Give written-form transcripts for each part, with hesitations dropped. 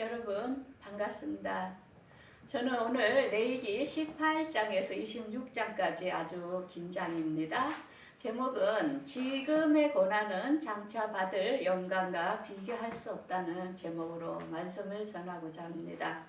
여러분 반갑습니다. 저는 오늘 레위기 18장에서 26장까지 아주 긴 장입니다. 제목은 지금의 고난은 장차 받을 영광과 비교할 수 없다는 제목으로 말씀을 전하고자 합니다.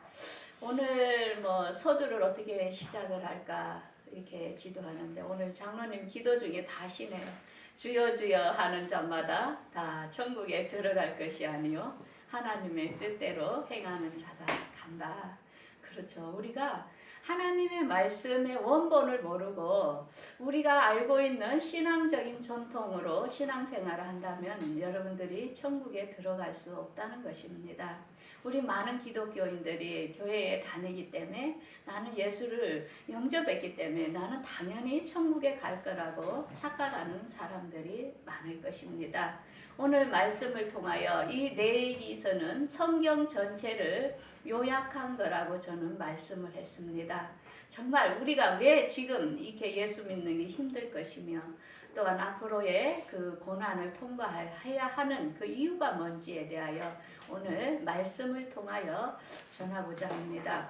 오늘 서두를 어떻게 시작을 할까 이렇게 기도하는데 오늘 장로님 기도 중에 다 하시네요. 주여 주여 하는 자마다 다 천국에 들어갈 것이 아니요 하나님의 뜻대로 행하는 자가 간다. 그렇죠. 우리가 하나님의 말씀의 원본을 모르고 우리가 알고 있는 신앙적인 전통으로 신앙생활을 한다면 여러분들이 천국에 들어갈 수 없다는 것입니다. 우리 많은 기독교인들이 교회에 다니기 때문에 나는 예수를 영접했기 때문에 나는 당연히 천국에 갈 거라고 착각하는 사람들이 많을 것입니다. 오늘 말씀을 통하여 이 레위기서는 성경 전체를 요약한 거라고 저는 말씀을 했습니다. 정말 우리가 왜 지금 이렇게 예수 믿는 게 힘들 것이며 또한 앞으로의 그 고난을 통과해야 하는 그 이유가 뭔지에 대하여 오늘 말씀을 통하여 전하고자 합니다.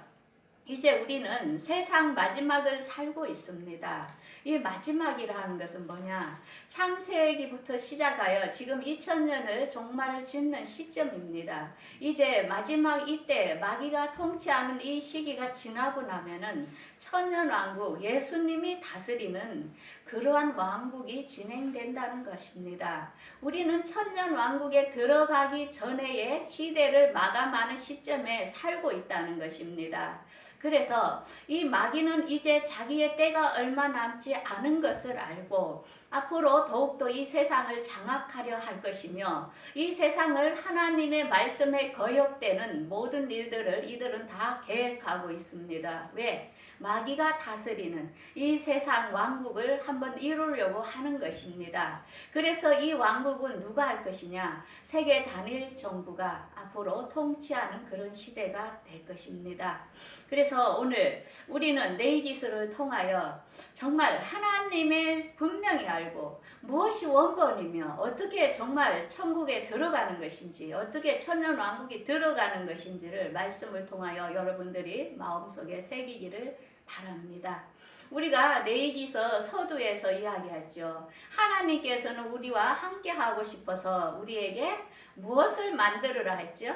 이제 우리는 세상 마지막을 살고 있습니다. 이 마지막이라는 것은 뭐냐? 창세기부터 시작하여 지금 2000년을 종말을 짓는 시점입니다. 이제 마지막 이때 마귀가 통치하는 이 시기가 지나고 나면은 천년왕국, 예수님이 다스리는 그러한 왕국이 진행된다는 것입니다. 우리는 천년왕국에 들어가기 전에의 시대를 마감하는 시점에 살고 있다는 것입니다. 그래서 이 마귀는 이제 자기의 때가 얼마 남지 않은 것을 알고 앞으로 더욱더 이 세상을 장악하려 할 것이며 이 세상을 하나님의 말씀에 거역되는 모든 일들을 이들은 다 계획하고 있습니다. 왜? 마귀가 다스리는 이 세상 왕국을 한번 이루려고 하는 것입니다. 그래서 이 왕국은 누가 할 것이냐? 세계 단일 정부가 앞으로 통치하는 그런 시대가 될 것입니다. 그래서 오늘 우리는 레위기서를 통하여 정말 하나님을 분명히 알고 무엇이 원본이며 어떻게 정말 천국에 들어가는 것인지 어떻게 천년왕국이 들어가는 것인지를 말씀을 통하여 여러분들이 마음속에 새기기를 바랍니다. 우리가 레위기서 서두에서 이야기하죠. 하나님께서는 우리와 함께 하고 싶어서 우리에게 무엇을 만들으라 했죠?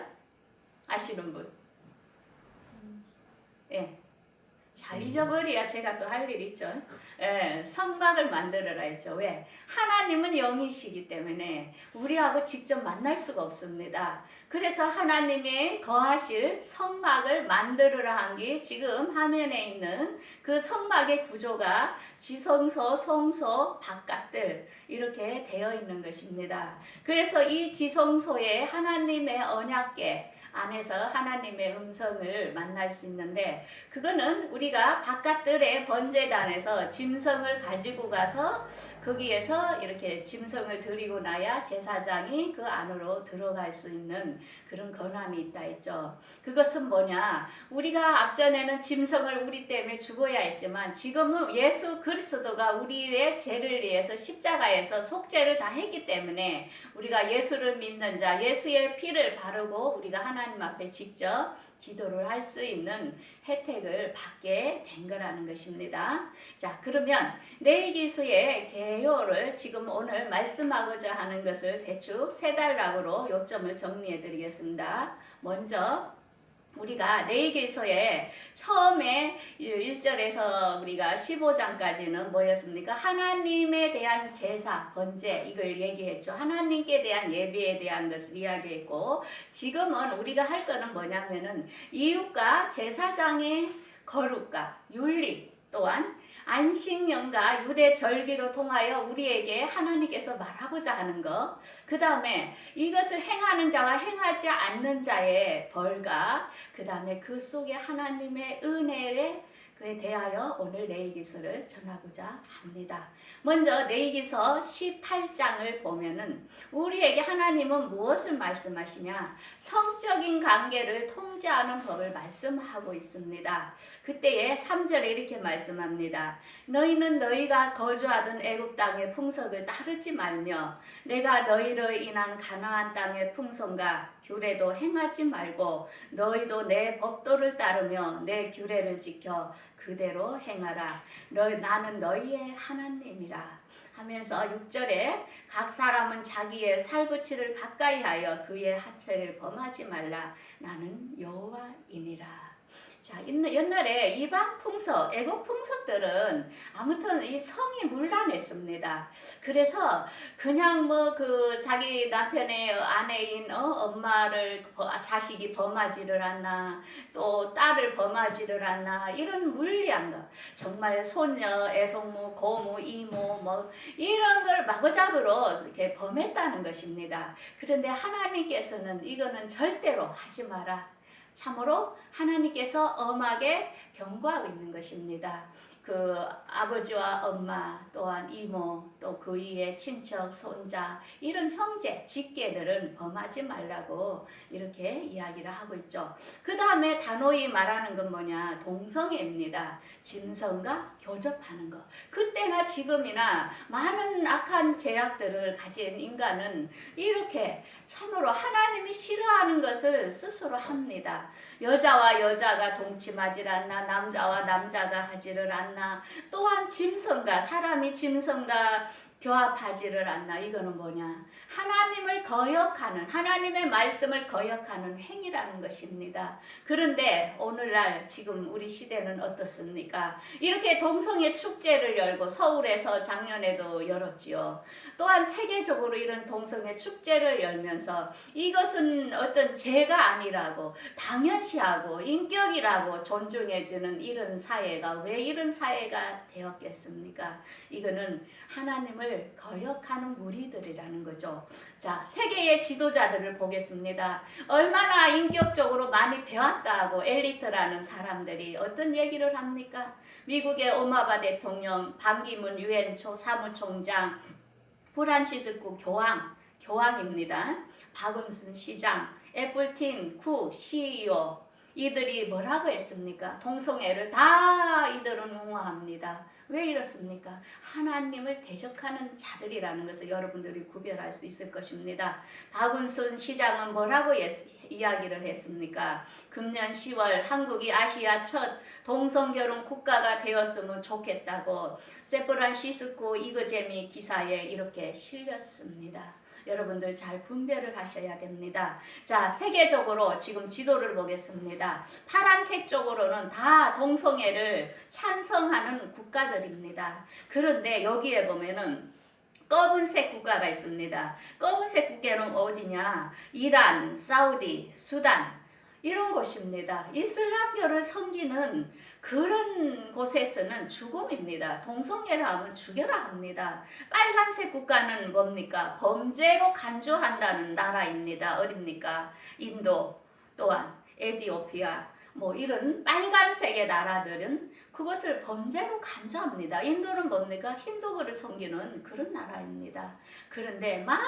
아시는 분? 예. 잘 잊어버려야 제가 또 할 일 있죠. 예, 성막을 만들어라 했죠. 왜? 하나님은 영이시기 때문에 우리하고 직접 만날 수가 없습니다. 그래서 하나님의 거하실 성막을 만들어라 한 게 지금 화면에 있는 그 성막의 구조가 지성소, 성소, 바깥들 이렇게 되어 있는 것입니다. 그래서 이 지성소에 하나님의 언약궤 안에서 하나님의 음성을 만날 수 있는데 그거는 우리가 바깥들의 번제단에서 짐승을 가지고 가서 거기에서 이렇게 짐승을 드리고 나야 제사장이 그 안으로 들어갈 수 있는 그런 권한이 있다 했죠. 그것은 뭐냐? 우리가 앞전에는 짐승을 우리 때문에 죽어야 했지만 지금은 예수 그리스도가 우리의 죄를 위해서 십자가에서 속죄를 다 했기 때문에 우리가 예수를 믿는 자, 예수의 피를 바르고 우리가 하나님 앞에 직접 기도를 할 수 있는 혜택을 받게 된 거라는 것입니다. 자, 그러면 레위기서의 개요를 지금 오늘 말씀하고자 하는 것을 대충 세 단락으로 요점을 정리해 드리겠습니다. 먼저 우리가 레위기서에 처음에 1절에서 우리가 15장까지는 뭐였습니까? 하나님에 대한 제사, 번제 이걸 얘기했죠. 하나님께 대한 예배에 대한 것을 이야기했고 지금은 우리가 할 거는 뭐냐면은 이웃과 제사장의 거룩과 윤리 또한 안식년과 유대 절기로 통하여 우리에게 하나님께서 말하고자 하는 것, 그 다음에 이것을 행하는 자와 행하지 않는 자의 벌과 그 다음에 그 속에 하나님의 은혜에 그에 대하여 오늘 레위기서를 전하고자 합니다. 먼저 레위기서 18장을 보면은 우리에게 하나님은 무엇을 말씀하시냐? 성적인 관계를 통제하는 법을 말씀하고 있습니다. 그때에 3절에 이렇게 말씀합니다. 너희는 너희가 거주하던 애굽 땅의 풍속을 따르지 말며 내가 너희를 인한 가나안 땅의 풍속과 규례도 행하지 말고 너희도 내 법도를 따르며 내 규례를 지켜 그대로 행하라. 나는 너희의 하나님이라. 하면서 6절에 각 사람은 자기의 살붙이를 가까이 하여 그의 하체를 범하지 말라. 나는 여호와이니라. 자, 옛날에 이방 풍속, 애국 풍속들은 아무튼 이 성이 문란했습니다. 그래서 그냥 뭐 그 자기 남편의 아내인 엄마를 자식이 범하지를 않나, 또 딸을 범하지를 않나, 이런 물리한 거. 정말 손녀, 애송무, 고무, 이모 뭐 이런 걸 마구잡이로 이렇게 범했다는 것입니다. 그런데 하나님께서는 이거는 절대로 하지 마라. 참으로 하나님께서 엄하게 경고하고 있는 것입니다. 그 아버지와 엄마 또한 이모 또 그 위에 친척 손자 이런 형제 직계들은 범하지 말라고 이렇게 이야기를 하고 있죠. 그 다음에 단호히 말하는 건 뭐냐, 동성애입니다. 짐승과 교접하는 것. 그때나 지금이나 많은 악한 죄악들을 가진 인간은 이렇게 참으로 하나님이 싫어하는 것을 스스로 합니다. 여자와 여자가 동침하지 않나, 남자와 남자가 하지를 않나, 또한 짐승과 사람이 짐승과 교합하지를 않나. 이거는 뭐냐, 하나님을 거역하는, 하나님의 말씀을 거역하는 행위라는 것입니다. 그런데 오늘날 지금 우리 시대는 어떻습니까? 이렇게 동성애 축제를 열고 서울에서 작년에도 열었지요. 또한 세계적으로 이런 동성애 축제를 열면서 이것은 어떤 죄가 아니라고 당연시하고 인격이라고 존중해주는 이런 사회가 왜 이런 사회가 되었겠습니까? 이거는 하나님을 거역하는 무리들이라는 거죠. 자, 세계의 지도자들을 보겠습니다. 얼마나 인격적으로 많이 배웠다 하고 엘리트라는 사람들이 어떤 얘기를 합니까? 미국의 오바마 대통령, 반기문 유엔 사무총장, 프란시스코 교황입니다. 박은순 시장, 애플팀 쿡 CEO, 이들이 뭐라고 했습니까? 동성애를 다 이들은 옹호합니다. 왜 이렇습니까? 하나님을 대적하는 자들이라는 것을 여러분들이 구별할 수 있을 것입니다. 박은순 시장은 뭐라고 이야기를 했습니까? 금년 10월 한국이 아시아 첫 동성결혼 국가가 되었으면 좋겠다고 샌프란시스코 이그제미 기사에 이렇게 실렸습니다. 여러분들 잘 분별을 하셔야 됩니다. 자, 세계적으로 지금 지도를 보겠습니다. 파란색 쪽으로는 다 동성애를 찬성하는 국가들입니다. 그런데 여기에 보면은 검은색 국가가 있습니다. 검은색 국가는 어디냐? 이란, 사우디, 수단 이런 곳입니다. 이슬람교를 섬기는 그런 곳에서는 죽음입니다. 동성애를 하면 죽여라 합니다. 빨간색 국가는 뭡니까? 범죄로 간주한다는 나라입니다. 어딥니까? 인도, 또한 에티오피아, 뭐 이런 빨간색의 나라들은 그것을 범죄로 간주합니다. 인도는 뭡니까? 힌두교를 섬기는 그런 나라입니다. 그런데 많은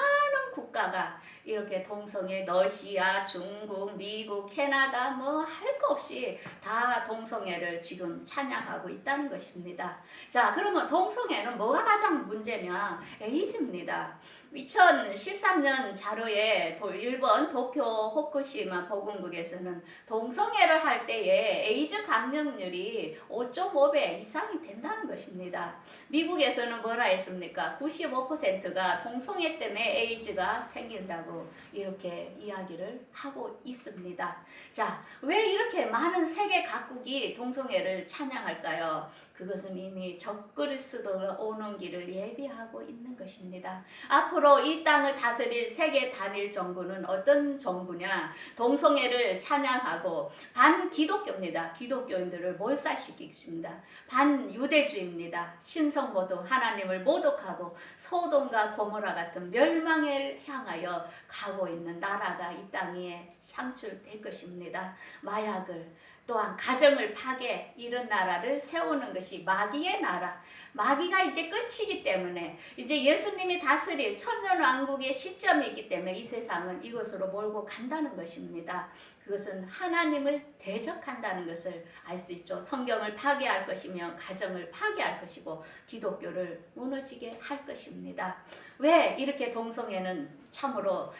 국가가 이렇게 동성애, 러시아, 중국, 미국, 캐나다 뭐 할 거 없이 다 동성애를 지금 찬양하고 있다는 것입니다. 자, 그러면 동성애는 뭐가 가장 문제냐? 에이즈입니다. 2013년 자료에 일본 도쿄 후쿠시마 보건국에서는 동성애를 할 때에 에이즈 감염률이 5.5배 이상이 된다는 것입니다. 미국에서는 뭐라 했습니까? 95%가 동성애 때문에 에이즈가 생긴다고 이렇게 이야기를 하고 있습니다. 자, 왜 이렇게 많은 세계 각국이 동성애를 찬양할까요? 그것은 이미 적그리스도 오는 길을 예비하고 있는 것입니다. 앞으로 이 땅을 다스릴 세계 단일 정부는 어떤 정부냐? 동성애를 찬양하고 반기독교입니다. 기독교인들을 몰살시키십니다. 반유대주의입니다. 신성모독, 하나님을 모독하고 소돔과 고모라 같은 멸망을 향하여 가고 있는 나라가 이 땅에 창출될 것입니다. 마약을 또한 가정을 파괴 이런 나라를 세우는 것이 마귀의 나라. 마귀가 이제 끝이기 때문에 이제 예수님이 다스릴 천년왕국의 시점이 있기 때문에 이 세상은 이것으로 몰고 간다는 것입니다. 그것은 하나님을 대적한다는 것을 알 수 있죠. 성경을 파괴할 것이며 가정을 파괴할 것이고 기독교를 무너지게 할 것입니다. 왜 이렇게 동성애는 참으로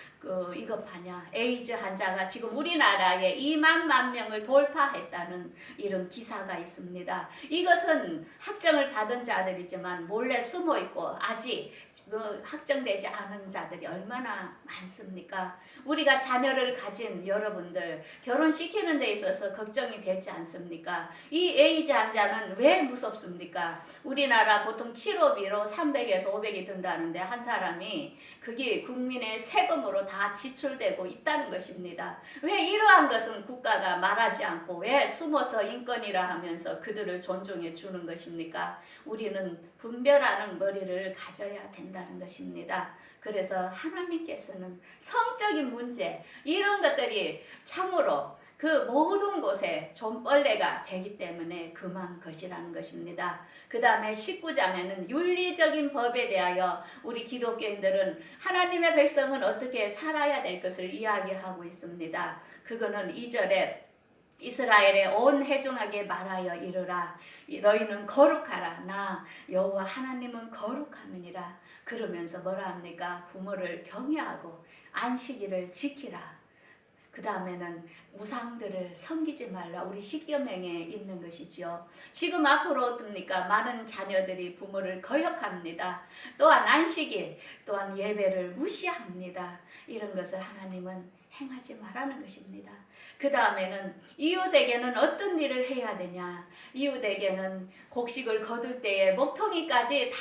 이것하냐, 에이즈 환자가 지금 우리나라에 2만 명을 돌파했다는 이런 기사가 있습니다. 이것은 확정을 받은 자들이지만 몰래 숨어 있고 아직 확정되지 않은 자들이 얼마나 많습니까? 우리가 자녀를 가진 여러분들 결혼시키는 데 있어서 걱정이 되지 않습니까? 이 에이즈 환자는 왜 무섭습니까? 우리나라 보통 치료비로 300에서 500이 든다는데 한 사람이 그게 국민의 세금으로 다 지출되고 있다는 것입니다. 왜 이러한 것은 국가가 말하지 않고 왜 숨어서 인권이라 하면서 그들을 존중해 주는 것입니까? 우리는 분별하는 머리를 가져야 된다는 것입니다. 그래서 하나님께서는 성적인 문제 이런 것들이 참으로 그 모든 곳에 존벌레가 되기 때문에 금한 것이라는 것입니다. 그 다음에 19장에는 윤리적인 법에 대하여 우리 기독교인들은 하나님의 백성은 어떻게 살아야 될 것을 이야기하고 있습니다. 그거는 2절에 이스라엘의 온 회중에게 말하여 이르라. 너희는 거룩하라. 나 여호와 하나님은 거룩함이니라. 그러면서 뭐라 합니까? 부모를 경외하고 안식일을 지키라. 그 다음에는 우상들을 섬기지 말라. 우리 십계명에 있는 것이지요. 지금 앞으로 어떻습니까? 많은 자녀들이 부모를 거역합니다. 또한 안식일, 또한 예배를 무시합니다. 이런 것을 하나님은 행하지 말라는 것입니다. 그 다음에는 이웃에게는 어떤 일을 해야 되냐. 이웃에게는 곡식을 거둘 때에 목통이까지 다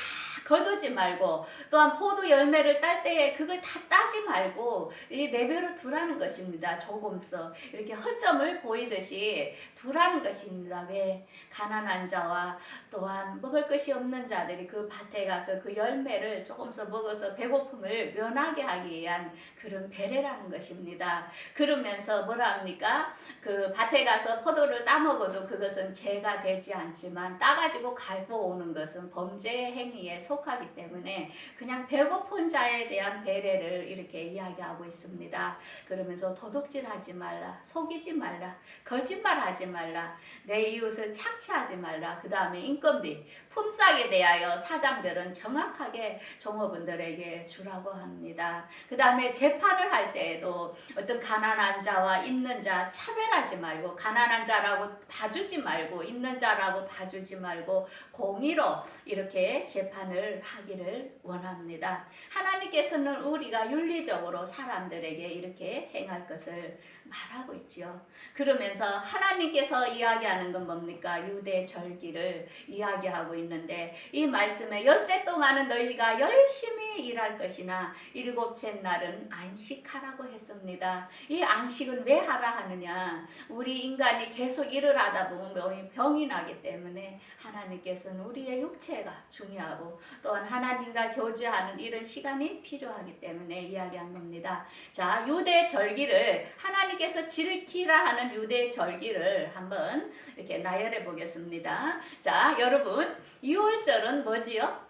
거두지 말고 또한 포도 열매를 딸 때에 그걸 다 따지 말고 내버려 두라는 것입니다. 조금씩 이렇게 허점을 보이듯이 두라는 것입니다. 왜? 가난한 자와 또한 먹을 것이 없는 자들이 그 밭에 가서 그 열매를 조금씩 먹어서 배고픔을 면하게 하기 위한 그런 배려라는 것입니다. 그러면서 뭐라 합니까? 그 밭에 가서 포도를 따먹어도 그것은 죄가 되지 않지만 따가지고 갈고 오는 것은 범죄 행위에 속하기 때문에 그냥 배고픈 자에 대한 배려를 이렇게 이야기하고 있습니다. 그러면서 도둑질하지 말라, 속이지 말라, 거짓말하지 말라, 내 이웃을 착취하지 말라. 그 다음에 인건비, 품삯에 대하여 사장들은 정확하게 종업원들에게 주라고 합니다. 그 다음에 재판을 할 때에도 어떤 가난한 자와 있는 자 차별하지 말고 가난한 자라고 봐주지 말고 있는 자라고 봐주지 말고 공의로 이렇게 재판을 하기를 원합니다. 하나님께서는 우리가 윤리적으로 사람들에게 이렇게 행할 것을 말하고 있지요. 그러면서 하나님께서 이야기하는 건 뭡니까? 유대 절기를 이야기하고 있는데 이 말씀에 엿새 동안은 너희가 열심히 일할 것이나 일곱째 날은 안식하라고 했습니다. 이 안식은 왜 하라 하느냐? 우리 인간이 계속 일을 하다 보면 병이 나기 때문에 하나님께서는 우리의 육체가 중요하고 또한 하나님과 교제하는 이런 시간이 필요하기 때문에 이야기한 겁니다. 자, 유대 절기를 하나님께서 지키라 하는 유대 절기를 한번 이렇게 나열해 보겠습니다. 자, 여러분 6월절은 뭐지요?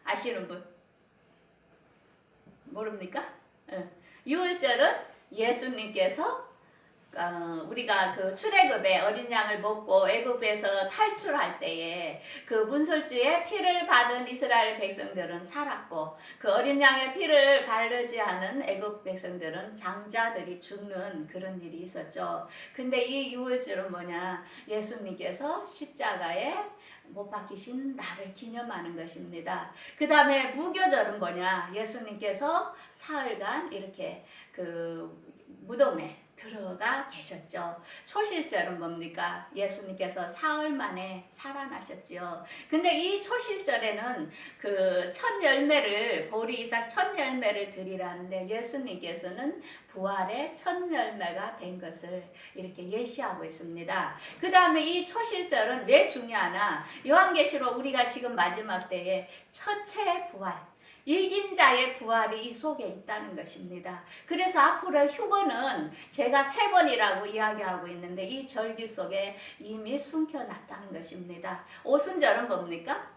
아시는 분? 모릅니까? 6월절은 예수님께서 우리가 그 출애굽에 어린 양을 먹고 애굽에서 탈출할 때에 그 문설주의 피를 받은 이스라엘 백성들은 살았고 그 어린 양의 피를 바르지 않은 애굽 백성들은 장자들이 죽는 그런 일이 있었죠. 근데 이 유월절은 뭐냐? 예수님께서 십자가에 못 박히신 날을 기념하는 것입니다. 그 다음에 무교절은 뭐냐? 예수님께서 사흘간 이렇게 그 무덤에 들어가 계셨죠. 초실절은 뭡니까? 예수님께서 사흘 만에 살아나셨죠. 근데 이 초실절에는 그 첫 열매를 보리 이삭 첫 열매를 드리라는데 예수님께서는 부활의 첫 열매가 된 것을 이렇게 예시하고 있습니다. 그 다음에 이 초실절은 왜 중요하나? 요한계시록 우리가 지금 마지막 때에 첫째 부활 이긴 자의 부활이 이 속에 있다는 것입니다. 그래서 앞으로 휴거는 제가 3번이라고 이야기하고 있는데 이 절기 속에 이미 숨겨놨다는 것입니다. 오순절은 뭡니까?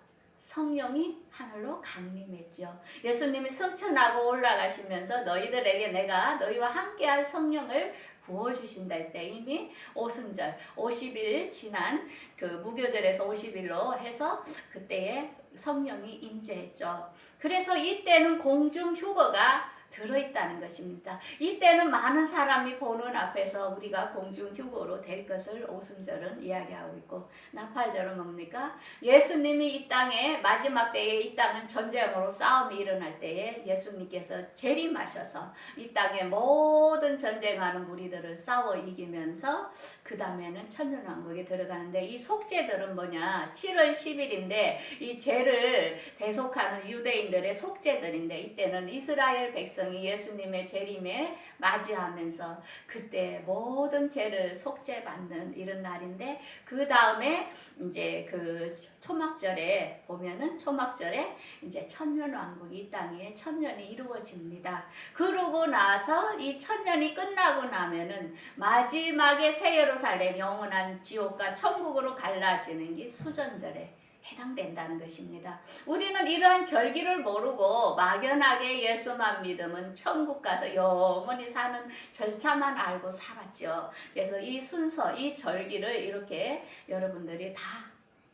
성령이 하늘로 강림했죠. 예수님이 승천하고 올라가시면서 너희들에게 내가 너희와 함께할 성령을 부어주신다 할 때 이미 오순절 50일 지난 그 무교절에서 50일로 해서 그때에 성령이 임재했죠. 그래서 이때는 공중휴거가 들어있다는 것입니다. 이때는 많은 사람이 보는 앞에서 우리가 공중휴거로 될 것을 오순절은 이야기하고 있고, 나팔절은 뭡니까? 예수님이 이 땅에 마지막 때에 이 땅은 전쟁으로 싸움이 일어날 때에 예수님께서 재림하셔서 이 땅의 모든 전쟁하는 무리들을 싸워 이기면서 그 다음에는 천년왕국에 들어가는데, 이 속죄절은 뭐냐? 7월 10일인데 이 죄를 대속하는 유대인들의 속죄절인데, 이때는 이스라엘 백성이 예수님의 재림에 맞이하면서 그때 모든 죄를 속죄받는 이런 날인데, 그 다음에 이제 그 초막절에 보면은 초막절에 이제 천년왕국이 이 땅에 천년이 이루어집니다. 그러고 나서 이 천년이 끝나고 나면은 마지막에 새 예루살렘 영원한 지옥과 천국으로 갈라지는 게 수전절에 해당된다는 것입니다. 우리는 이러한 절기를 모르고 막연하게 예수만 믿으면 천국 가서 영원히 사는 절차만 알고 살았죠. 그래서 이 순서, 이 절기를 이렇게 여러분들이 다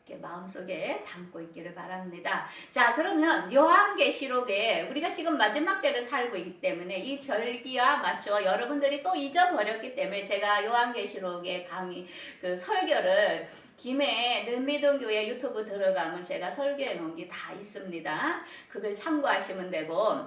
이렇게 마음속에 담고 있기를 바랍니다. 자, 그러면 요한계시록에 우리가 지금 마지막 때를 살고 있기 때문에 이 절기와 맞춰 여러분들이 또 잊어버렸기 때문에 제가 요한계시록의 강의 그 설교를 김해 늘미동교회 유튜브 들어가면 제가 설교해 놓은 게 다 있습니다. 그걸 참고하시면 되고,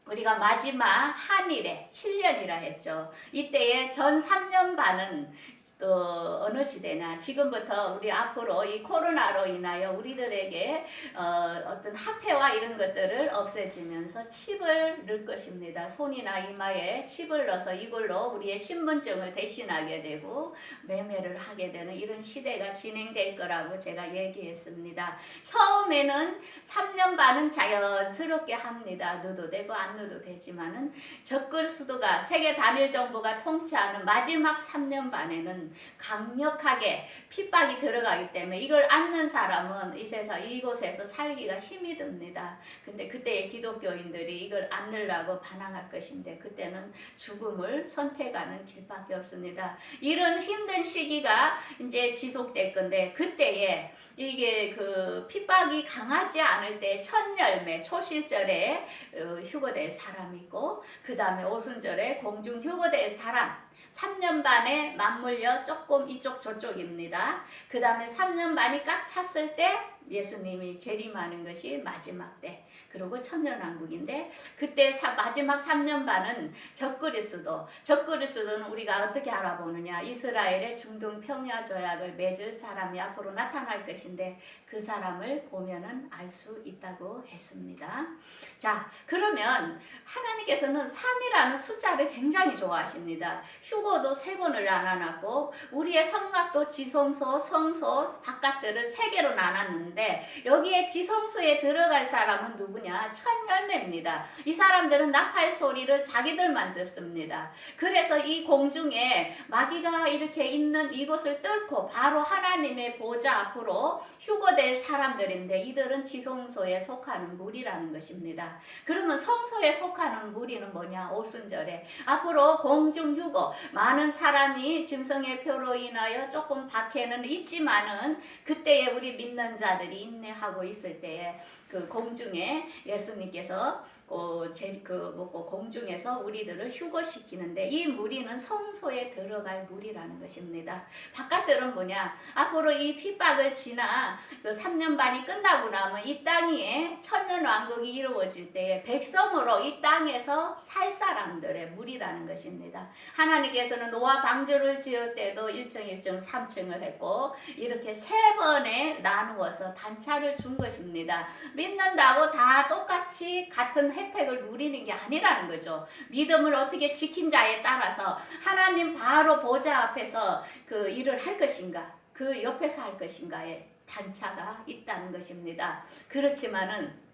우리가 마지막 한일에 7년이라 했죠. 이때에 전 3년 반은 또 어느 시대나 지금부터 우리 앞으로 이 코로나로 인하여 우리들에게 어떤 화폐와 이런 것들을 없애지면서 칩을 넣을 것입니다. 손이나 이마에 칩을 넣어서 이걸로 우리의 신분증을 대신하게 되고 매매를 하게 되는 이런 시대가 진행될 거라고 제가 얘기했습니다. 처음에는 3년 반은 자연스럽게 합니다. 넣어도 되고 안 넣어도 되지만은 적글 수도가 세계 단일 정부가 통치하는 마지막 3년 반에는 강력하게 핍박이 들어가기 때문에 이걸 안는 사람은 이 세상 이곳에서 살기가 힘이 듭니다. 근데 그때의 기독교인들이 이걸 안으려고 반항할 것인데 그때는 죽음을 선택하는 길밖에 없습니다. 이런 힘든 시기가 이제 지속될 건데, 그때에 이게 그 핍박이 강하지 않을 때 첫 열매 초실절에 휴거될 사람이 있고, 그 다음에 오순절에 공중 휴거될 사람, 3년 반에 맞물려 조금 이쪽 저쪽입니다. 그 다음에 3년 반이 꽉 찼을 때 예수님이 재림하는 것이 마지막 때, 그리고 천년왕국인데, 그때 마지막 3년 반은 적그리스도는 우리가 어떻게 알아보느냐? 이스라엘의 중동 평야 조약을 맺을 사람이 앞으로 나타날 것인데 그 사람을 보면은 알 수 있다고 했습니다. 자, 그러면 하나님께서는 3이라는 숫자를 굉장히 좋아하십니다. 휴거도 3번을 나눠놨고 우리의 성막도 지성소, 성소, 바깥들을 3개로 나눴는데, 여기에 지성소에 들어갈 사람은 누구냐? 첫 열매입니다. 이 사람들은 나팔 소리를 자기들만 듣습니다. 그래서 이 공중에 마귀가 이렇게 있는 이곳을 뚫고 바로 하나님의 보좌 앞으로 휴거될 사람들인데, 이들은 지성소에 속하는 무리라는 것입니다. 그러면 성소에 속하는 무리는 뭐냐? 오순절에 앞으로 공중휴거, 많은 사람이 짐승의 표로 인하여 조금 박해는 있지만은 그때에 우리 믿는 자들이 인내하고 있을 때에 그 공중에 예수님께서 공중에서 우리들을 휴거시키는데, 이 무리는 성소에 들어갈 무리라는 것입니다. 바깥들은 뭐냐? 앞으로 이 핍박을 지나 그 3년 반이 끝나고 나면 이 땅 위에 천년왕국이 이루어질 때에 백성으로 이 땅에서 살 사람들의 무리라는 것입니다. 하나님께서는 노아 방주를 지을 때도 1층, 1층, 3층을 했고 이렇게 3번에 나누어서 단차를 준 것입니다. 믿는다고 다 똑같이 같은 혜택을 누리는 게 아니라는 거죠. 믿음을 어떻게 지킨 자에 따라서 하나님 바로 보좌 앞에서 그 일을 할 것인가, 그 옆에서 할 것인가에 단차가 있다는 것입니다. 그렇지만은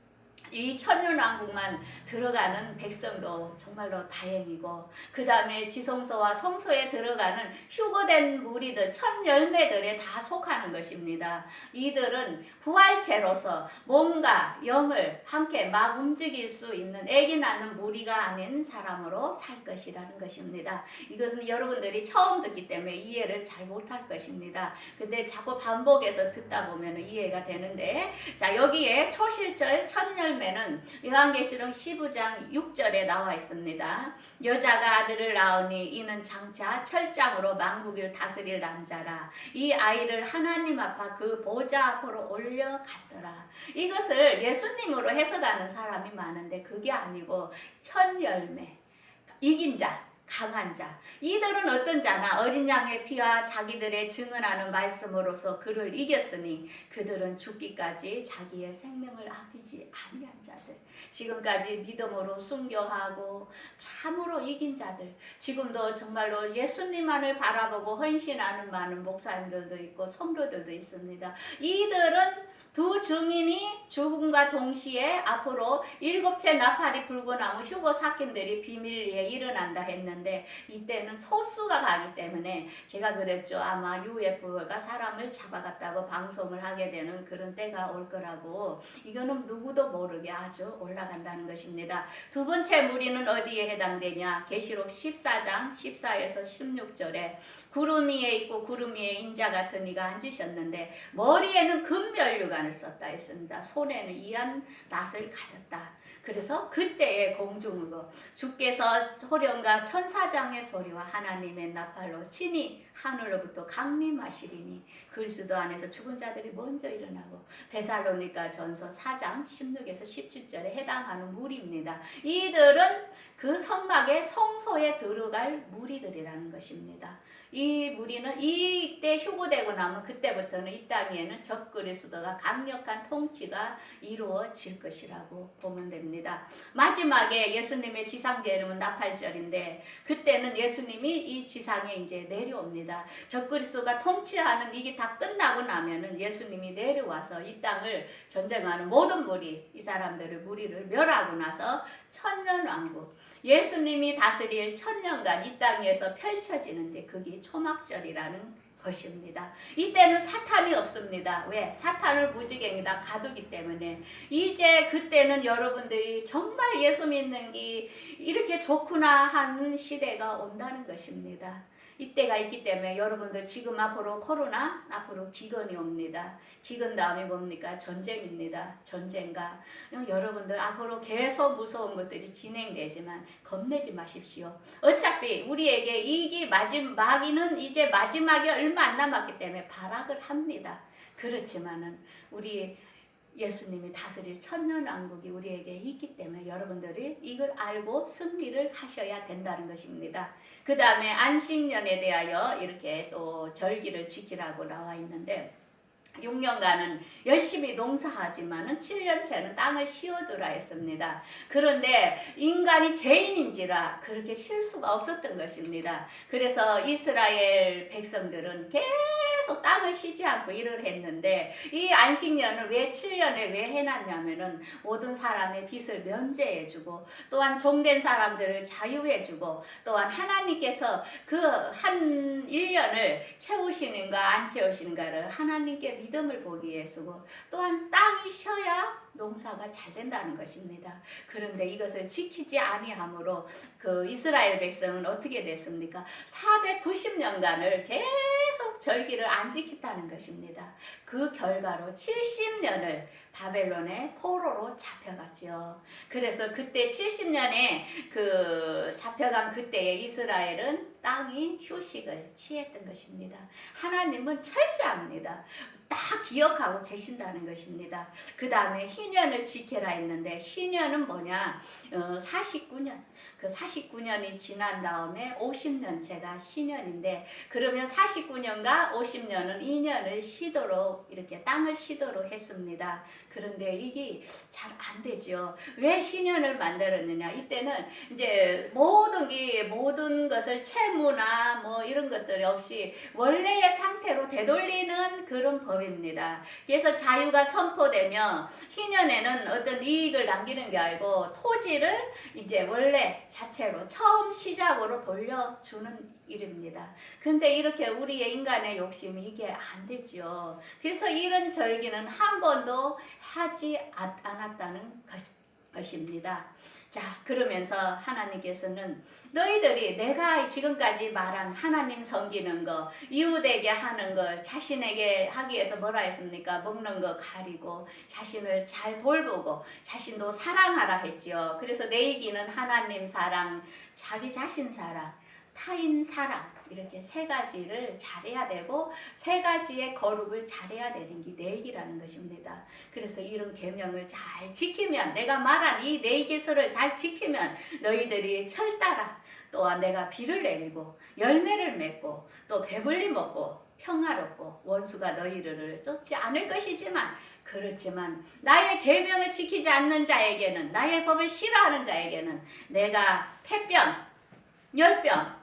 이 천년왕국만 들어가는 백성도 정말로 다행이고, 그 다음에 지성소와 성소에 들어가는 휴거된 무리들, 첫 열매들에 다 속하는 것입니다. 이들은 부활체로서 몸과 영을 함께 막 움직일 수 있는 애기 낳는 무리가 아닌 사람으로 살 것이라는 것입니다. 이것은 여러분들이 처음 듣기 때문에 이해를 잘 못할 것입니다. 근데 자꾸 반복해서 듣다 보면 이해가 되는데, 자, 여기에 초실절 첫 열매 말씀에는 요한계시록 15장 6절에 나와 있습니다. 여자가 아들을 낳으니 이는 장차 철장으로 만국을 다스릴 남자라. 이 아이를 하나님 앞에 그 보좌 앞으로 올려갔더라. 이것을 예수님으로 해석하는 사람이 많은데 그게 아니고 첫 열매, 이긴 자, 강한 자. 이들은 어떤 자나 어린 양의 피와 자기들의 증언하는 말씀으로서 그를 이겼으니 그들은 죽기까지 자기의 생명을 아끼지 아니한 자들. 지금까지 믿음으로 순교하고 참으로 이긴 자들. 지금도 정말로 예수님만을 바라보고 헌신하는 많은 목사님들도 있고 성도들도 있습니다. 이들은 두 증인이 죽음과 동시에 앞으로 7채 나팔이 불고 나면 휴거 사건들이 비밀리에 일어난다 했는데 이때는 소수가 가기 때문에 제가 그랬죠. 아마 UFO가 사람을 잡아갔다고 방송을 하게 되는 그런 때가 올 거라고. 이거는 누구도 모르게 아주 올라간다는 것입니다. 두 번째 무리는 어디에 해당되냐? 계시록 14장 14에서 16절에 구름 위에 있고 구름 위에 인자 같은 이가 앉으셨는데 머리에는 금면류관을 썼다 했습니다. 손에는 이한 낫을 가졌다. 그래서 그때의 공중으로 주께서 소령과 천사장의 소리와 하나님의 나팔로 친히 하늘로부터 강림하시리니 그리스도 안에서 죽은 자들이 먼저 일어나고 데살로니가 전서 4장 16에서 17절에 해당하는 무리입니다. 이들은 그 성막의 성소에 들어갈 무리들이라는 것입니다. 이 무리는 이때 휴고되고 나면 그때부터는 이 땅에는 적그리스도가 강력한 통치가 이루어질 것이라고 보면 됩니다. 마지막에 예수님의 지상재림은 나팔절인데 그때는 예수님이 이 지상에 이제 내려옵니다. 적그리스도가 통치하는 이게 다 끝나고 나면은 예수님이 내려와서 이 땅을 전쟁하는 모든 무리, 이 사람들을 무리를 멸하고 나서 천년왕국, 예수님이 다스릴 천년간 이 땅에서 펼쳐지는데 그게 초막절이라는 것입니다. 이때는 사탄이 없습니다. 왜? 사탄을 무지개에다 가두기 때문에. 이제 그때는 여러분들이 정말 예수 믿는 게 이렇게 좋구나 하는 시대가 온다는 것입니다. 이때가 있기 때문에 여러분들 지금 앞으로 코로나, 앞으로 기근이 옵니다. 기근 다음에 뭡니까? 전쟁입니다. 전쟁과 여러분들 앞으로 계속 무서운 것들이 진행되지만 겁내지 마십시오. 어차피 우리에게 이게 마지막이는 이제 마지막이 얼마 안 남았기 때문에 발악을 합니다. 그렇지만은 우리 예수님이 다스릴 천년왕국이 우리에게 있기 때문에 여러분들이 이걸 알고 승리를 하셔야 된다는 것입니다. 그 다음에 안식년에 대하여 이렇게 또 절기를 지키라고 나와 있는데 6년간은 열심히 농사하지만은 7년째는 땅을 쉬어두라 했습니다. 그런데 인간이 죄인인지라 그렇게 쉴 수가 없었던 것입니다. 그래서 이스라엘 백성들은 계속 땅을 쉬지 않고 일을 했는데 이 안식년을 왜 7년에 왜 해놨냐면은 모든 사람의 빚을 면제해주고 또한 종된 사람들을 자유해주고 또한 하나님께서 그 한 1년을 채우시는가 안 채우시는가를 하나님께 믿음을 보기 위해서고 또한 땅이 쉬어야 농사가 잘 된다는 것입니다. 그런데 이것을 지키지 아니함으로 그 이스라엘 백성은 어떻게 됐습니까? 490년간을 계속 절기를 안 지켰다는 것입니다. 그 결과로 70년을 바벨론의 포로로 잡혀갔죠. 그래서 그때 70년에 그 잡혀간 그때에 이스라엘은 땅이 휴식을 취했던 것입니다. 하나님은 철저합니다. 딱 기억하고 계신다는 것입니다. 그 다음에 희년을 지켜라 했는데 희년은 뭐냐? 49년. 그 49년이 지난 다음에 50년째가 희년인데 그러면 49년과 50년은 2년을 쉬도록 이렇게 땅을 쉬도록 했습니다. 그런데 이게 잘 안 되죠. 왜 희년을 만들었느냐? 이때는 이제 모든 것을 채무나 뭐 이런 것들이 없이 원래의 상태로 되돌리는 그런 법입니다. 그래서 자유가 선포되면 희년에는 어떤 이익을 남기는 게 아니고 토지를 이제 원래 자체로 처음 시작으로 돌려주는 일입니다. 근데 이렇게 우리의 인간의 욕심이 이게 안 되죠. 그래서 이런 절기는 한 번도 하지 않았다는 것입니다. 자, 그러면서 하나님께서는 너희들이 내가 지금까지 말한 하나님 섬기는 거, 이웃에게 하는 거, 자신에게 하기 위해서 뭐라 했습니까? 먹는 거 가리고 자신을 잘 돌보고 자신도 사랑하라 했죠. 그래서 내이기는 하나님 사랑, 자기 자신 사랑, 타인 사랑, 이렇게 세 가지를 잘해야 되고 세 가지의 거룩을 잘해야 되는 게 내익이라는 것입니다. 그래서 이런 계명을 잘 지키면, 내가 말한 이 내익의서를 잘 지키면 너희들이 철따라 또한 내가 비를 내리고 열매를 맺고 또 배불리 먹고 평화롭고 원수가 너희를 쫓지 않을 것이지만, 그렇지만 나의 계명을 지키지 않는 자에게는, 나의 법을 싫어하는 자에게는 내가 패병, 열병,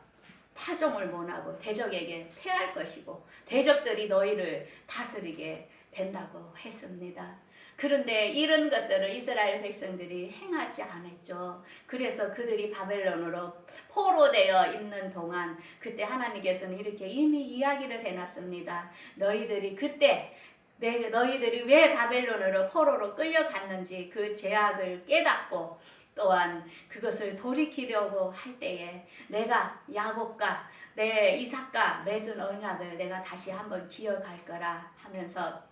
타종을 못하고 대적에게 패할 것이고 대적들이 너희를 다스리게 된다고 했습니다. 그런데 이런 것들을 이스라엘 백성들이 행하지 않았죠. 그래서 그들이 바벨론으로 포로되어 있는 동안 그때 하나님께서는 이렇게 이미 이야기를 해놨습니다. 너희들이 그때 너희들이 왜 바벨론으로 포로로 끌려갔는지 그 죄악을 깨닫고 또한 그것을 돌이키려고 할 때에 내가 야곱과 내 이삭과 맺은 언약을 내가 다시 한번 기억할 거라 하면서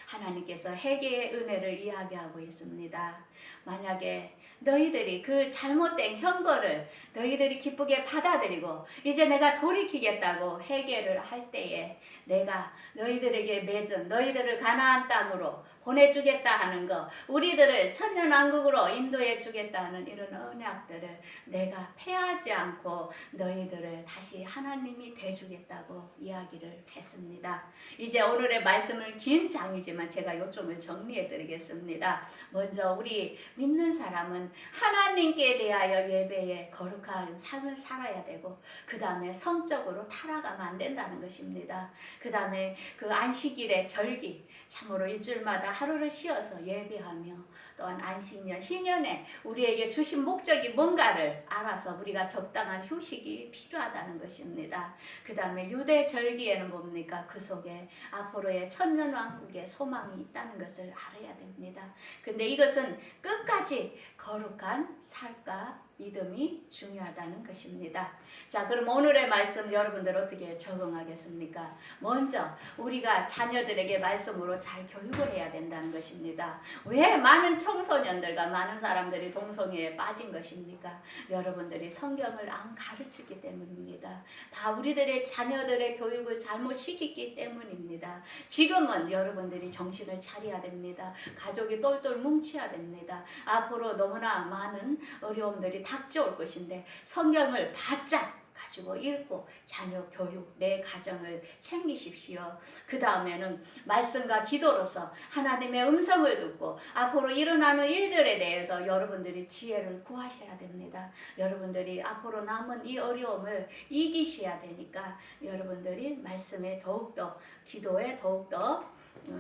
하나님께서 회개의 은혜를 이야기하고 있습니다. 만약에 너희들이 그 잘못된 형벌을 너희들이 기쁘게 받아들이고 이제 내가 돌이키겠다고 회개를 할 때에 내가 너희들에게 맺은, 너희들을 가나안 땅으로 보내주겠다 하는 거, 우리들을 천년왕국으로 인도해 주겠다 하는 이런 언약들을 내가 패하지 않고 너희들을 다시 하나님이 대주겠다고 이야기를 했습니다. 이제 오늘의 말씀은 긴 장이지만 제가 요점을 정리해 드리겠습니다. 먼저 우리 믿는 사람은 하나님께 대하여 예배에 거룩한 삶을 살아야 되고, 그 다음에 성적으로 타락하면 안 된다는 것입니다. 그 다음에 그 안식일의 절기, 참으로 일주일마다 하루를 쉬어서 예배하며 또한 안식년, 희년에 우리에게 주신 목적이 뭔가를 알아서 우리가 적당한 휴식이 필요하다는 것입니다. 그 다음에 유대 절기에는 뭡니까? 그 속에 앞으로의 천년왕국의 소망이 있다는 것을 알아야 됩니다. 근데 이것은 끝까지 거룩한 삶과 믿음이 중요하다는 것입니다. 자, 그럼 오늘의 말씀 여러분들 어떻게 적응하겠습니까? 먼저 우리가 자녀들에게 말씀으로 잘 교육을 해야 된다는 것입니다. 왜 많은 청소년들과 많은 사람들이 동성애에 빠진 것입니까? 여러분들이 성경을 안 가르치기 때문입니다. 다 우리들의 자녀들의 교육을 잘못 시켰기 때문입니다. 지금은 여러분들이 정신을 차려야 됩니다. 가족이 똘똘 뭉쳐야 됩니다. 앞으로 너무나 많은 어려움들이 닥쳐올 것인데 성경을 바짝 가지고 읽고 자녀 교육, 내 가정을 챙기십시오. 그 다음에는 말씀과 기도로서 하나님의 음성을 듣고 앞으로 일어나는 일들에 대해서 여러분들이 지혜를 구하셔야 됩니다. 여러분들이 앞으로 남은 이 어려움을 이기셔야 되니까 여러분들이 말씀에 더욱더, 기도에 더욱더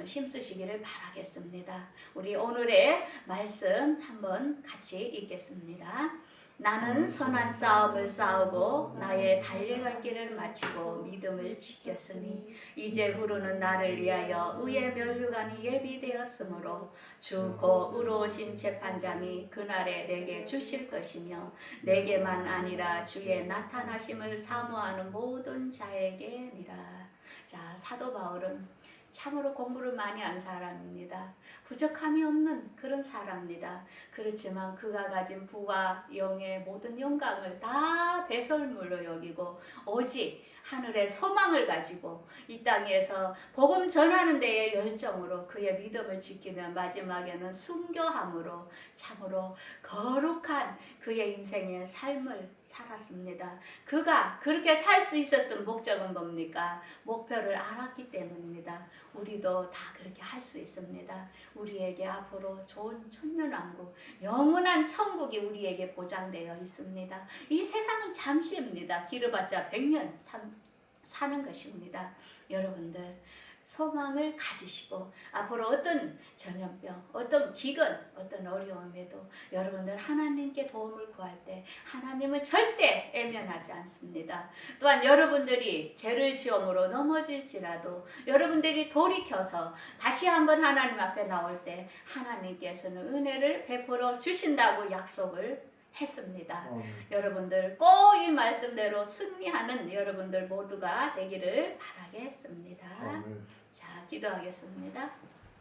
힘쓰시기를 바라겠습니다. 우리 오늘의 말씀 한번 같이 읽겠습니다. 나는 선한 싸움을 싸우고 나의 달려갈 길을 마치고 믿음을 지켰으니 이제후로는 나를 위하여 의의 면류관이 예비되었으므로 주 곧 의로우신 재판장이 그날에 내게 주실 것이며 내게만 아니라 주의 나타나심을 사모하는 모든 자에게니라. 자, 사도 바울은 참으로 공부를 많이 한 사람입니다. 부족함이 없는 그런 사람입니다. 그렇지만 그가 가진 부와 영의 모든 영광을 다 배설물로 여기고 오직 하늘의 소망을 가지고 이 땅에서 복음 전하는 데에 열정으로 그의 믿음을 지키며 마지막에는 순교함으로 참으로 거룩한 그의 인생의 삶을 살았습니다. 그가 그렇게 살 수 있었던 목적은 뭡니까? 목표를 알았기 때문입니다. 우리도 다 그렇게 할 수 있습니다. 우리에게 앞으로 좋은 천년왕국, 영원한 천국이 우리에게 보장되어 있습니다. 이 세상은 잠시입니다. 길어봤자 100년 사는 것입니다. 여러분들 소망을 가지시고 앞으로 어떤 전염병, 어떤 기근, 어떤 어려움에도 여러분들 하나님께 도움을 구할 때 하나님은 절대 애면하지 않습니다. 또한 여러분들이 죄를 지음으로 넘어질지라도 여러분들이 돌이켜서 다시 한번 하나님 앞에 나올 때 하나님께서는 은혜를 베풀어 주신다고 약속을 했습니다. 여러분들 꼭 이 말씀대로 승리하는 여러분들 모두가 되기를 바라겠습니다. 자, 기도하겠습니다.